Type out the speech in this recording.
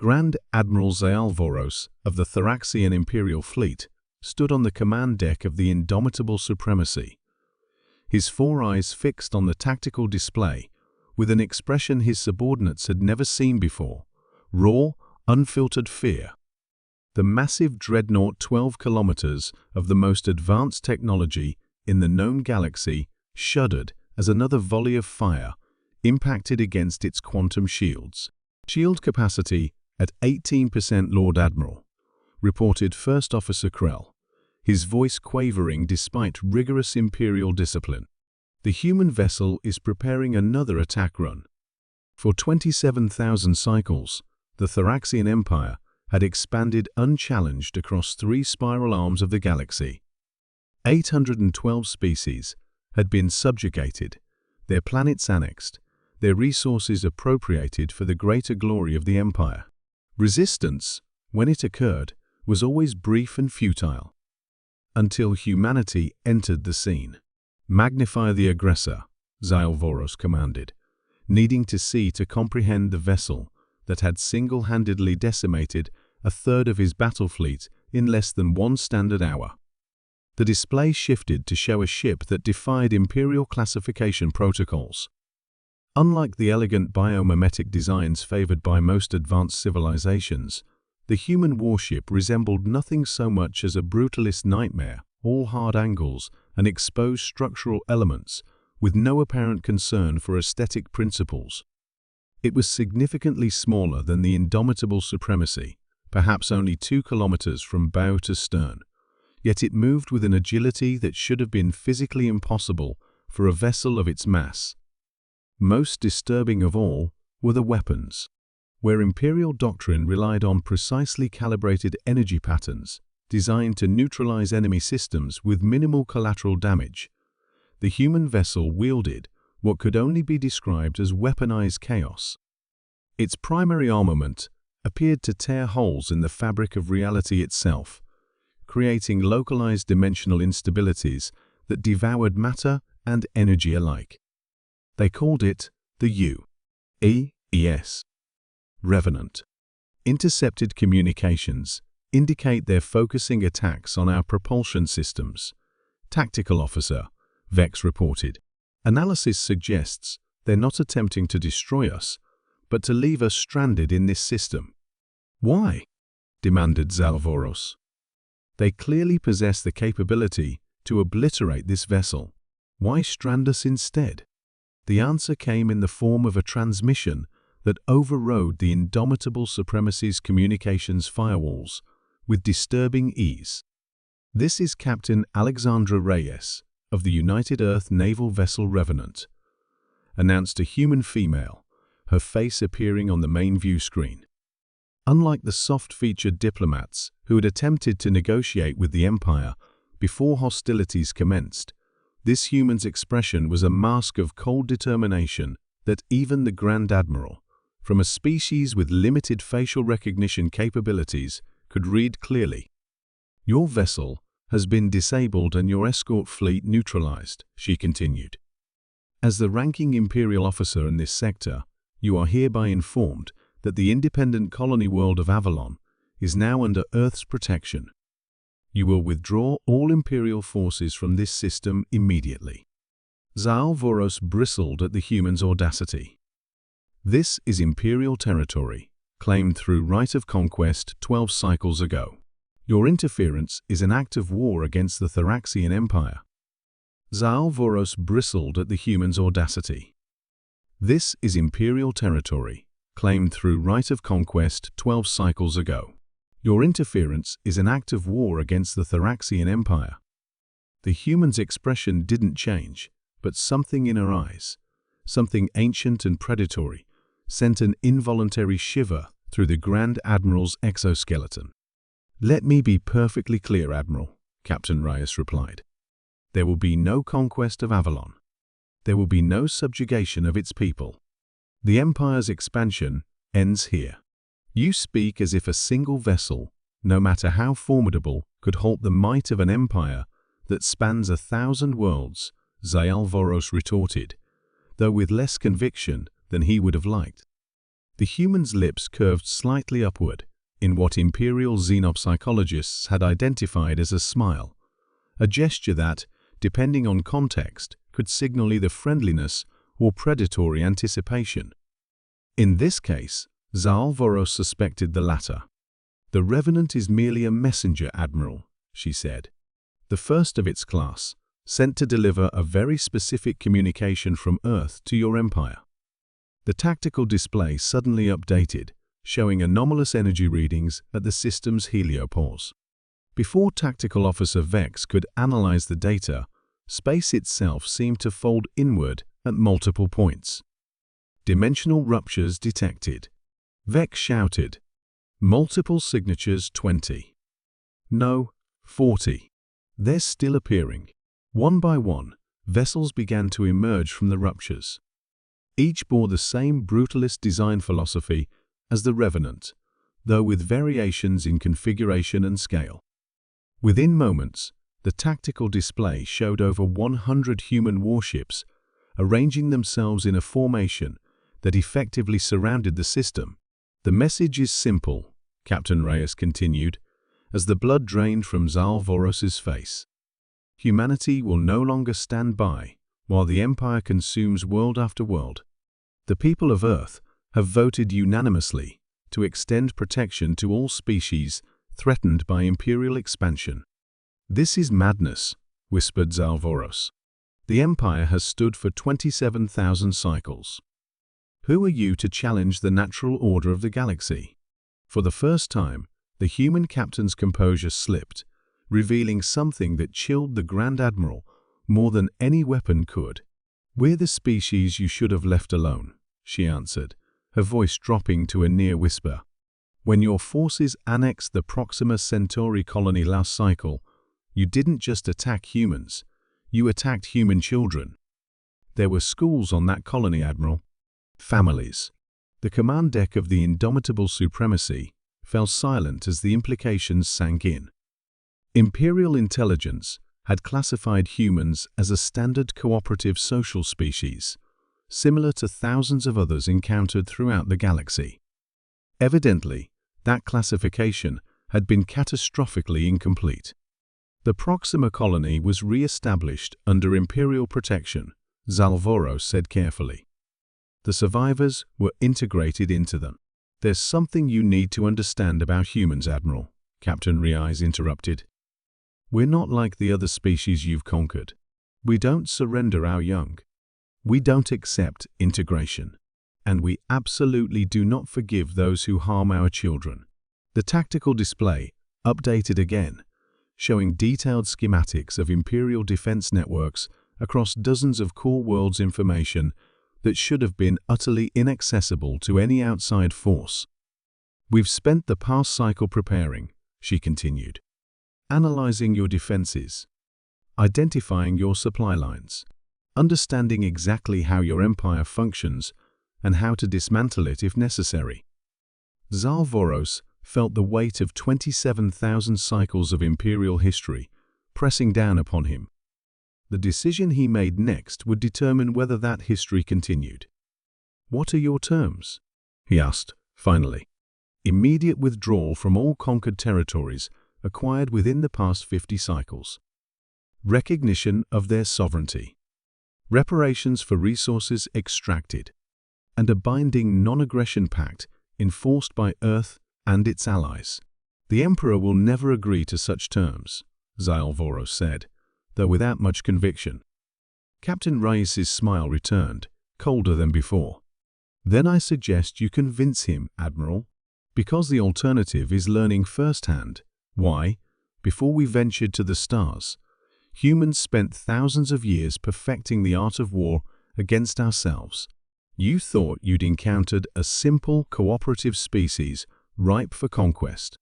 Grand Admiral Zalvoros of the Thraxian Imperial Fleet stood on the command deck of the indomitable Supremacy, his four eyes fixed on the tactical display with an expression his subordinates had never seen before: raw, unfiltered fear. The massive dreadnought, 12 kilometers of the most advanced technology in the known galaxy, shuddered as another volley of fire impacted against its quantum shields. Shield capacity at 18%, Lord Admiral, reported First Officer Krell, his voice quavering despite rigorous Imperial discipline. The human vessel is preparing another attack run. For 27,000 cycles, the Thraxian Empire had expanded unchallenged across 3 spiral arms of the galaxy. 812 species had been subjugated, their planets annexed, their resources appropriated for the greater glory of the Empire. Resistance, when it occurred, was always brief and futile, until humanity entered the scene. Magnify the aggressor, Zalvoros commanded, needing to see to comprehend the vessel that had single-handedly decimated a third of his battle fleet in less than 1 standard hour. The display shifted to show a ship that defied Imperial classification protocols. Unlike the elegant biomimetic designs favored by most advanced civilizations, the human warship resembled nothing so much as a brutalist nightmare, all hard angles and exposed structural elements, with no apparent concern for aesthetic principles. It was significantly smaller than the indomitable Supremacy, perhaps only 2 kilometers from bow to stern, yet it moved with an agility that should have been physically impossible for a vessel of its mass. Most disturbing of all were the weapons. Where Imperial doctrine relied on precisely calibrated energy patterns designed to neutralize enemy systems with minimal collateral damage, the human vessel wielded what could only be described as weaponized chaos. Its primary armament appeared to tear holes in the fabric of reality itself, creating localized dimensional instabilities that devoured matter and energy alike. They called it the U.E.S. Revenant. Intercepted communications indicate they're focusing attacks on our propulsion systems, Tactical Officer Vex reported. Analysis suggests they're not attempting to destroy us, but to leave us stranded in this system. Why? Demanded Zalvoros. They clearly possess the capability to obliterate this vessel. Why strand us instead? The answer came in the form of a transmission that overrode the indomitable Supremacy's communications firewalls with disturbing ease. This is Captain Alexandra Reyes of the United Earth Naval Vessel Revenant, announced a human female, her face appearing on the main view screen. Unlike the soft-featured diplomats who had attempted to negotiate with the Empire before hostilities commenced, this human's expression was a mask of cold determination that even the Grand Admiral, from a species with limited facial recognition capabilities, could read clearly. Your vessel has been disabled and your escort fleet neutralized, she continued. As the ranking Imperial officer in this sector, you are hereby informed that the independent colony world of Avalon is now under Earth's protection. You will withdraw all Imperial forces from this system immediately. Zalvoros bristled at the human's audacity. This is Imperial territory, claimed through right of conquest 12 cycles ago. Your interference is an act of war against the Thraxian Empire. Zalvoros bristled at the human's audacity. This is Imperial territory, claimed through right of conquest 12 cycles ago. Your interference is an act of war against the Thraxian Empire. The human's expression didn't change, but something in her eyes, something ancient and predatory, sent an involuntary shiver through the Grand Admiral's exoskeleton. Let me be perfectly clear, Admiral, Captain Reyes replied. There will be no conquest of Avalon. There will be no subjugation of its people. The Empire's expansion ends here. You speak as if a single vessel, no matter how formidable, could halt the might of an empire that spans 1,000 worlds, Zalvoros retorted, though with less conviction than he would have liked. The human's lips curved slightly upward, in what Imperial xenopsychologists had identified as a smile, a gesture that, depending on context, could signal either friendliness or predatory anticipation. In this case, Zaalvoros suspected the latter. "The Revenant is merely a messenger, Admiral," she said. "The first of its class, sent to deliver a very specific communication from Earth to your Empire." The tactical display suddenly updated, showing anomalous energy readings at the system's heliopause. Before Tactical Officer Vex could analyze the data, space itself seemed to fold inward at multiple points. Dimensional ruptures detected. Vex shouted, "Multiple signatures 20. No, 40. They're still appearing." One by one, vessels began to emerge from the ruptures. Each bore the same brutalist design philosophy as the Revenant, though with variations in configuration and scale. Within moments, the tactical display showed over 100 human warships arranging themselves in a formation that effectively surrounded the system. "The message is simple," Captain Reyes continued, as the blood drained from Zaalvoros's face. "Humanity will no longer stand by while the Empire consumes world after world. The people of Earth have voted unanimously to extend protection to all species threatened by Imperial expansion." "This is madness," whispered Zaalvoros. "The Empire has stood for 27,000 cycles. Who are you to challenge the natural order of the galaxy?" For the first time, the human captain's composure slipped, revealing something that chilled the Grand Admiral more than any weapon could. "We're the species you should have left alone," she answered, her voice dropping to a near whisper. "When your forces annexed the Proxima Centauri colony last cycle, you didn't just attack humans, you attacked human children. There were schools on that colony, Admiral. Families." The command deck of the Indomitable Supremacy fell silent as the implications sank in. Imperial intelligence had classified humans as a standard cooperative social species, similar to thousands of others encountered throughout the galaxy. Evidently, that classification had been catastrophically incomplete. "The Proxima colony was re-established under Imperial protection," Zaalvoros said carefully. "The survivors were integrated into them." "There's something you need to understand about humans, Admiral," Captain Reyes interrupted. "We're not like the other species you've conquered. We don't surrender our young. We don't accept integration. And we absolutely do not forgive those who harm our children." The tactical display updated again, showing detailed schematics of Imperial defense networks across dozens of core worlds information that should have been utterly inaccessible to any outside force. "We've spent the past cycle preparing," she continued, "analyzing your defenses, identifying your supply lines, understanding exactly how your empire functions and how to dismantle it if necessary." Zaalvoros felt the weight of 27,000 cycles of Imperial history pressing down upon him. The decision he made next would determine whether that history continued. "What are your terms?" he asked, finally. "Immediate withdrawal from all conquered territories acquired within the past 50 cycles. Recognition of their sovereignty. Reparations for resources extracted. And a binding non-aggression pact enforced by Earth and its allies." "The Emperor will never agree to such terms," Zaalvoros said, though without much conviction. Captain Reyes's smile returned, colder than before. "Then I suggest you convince him, Admiral, because the alternative is learning firsthand why, before we ventured to the stars, humans spent thousands of years perfecting the art of war against ourselves. You thought you'd encountered a simple, cooperative species ripe for conquest.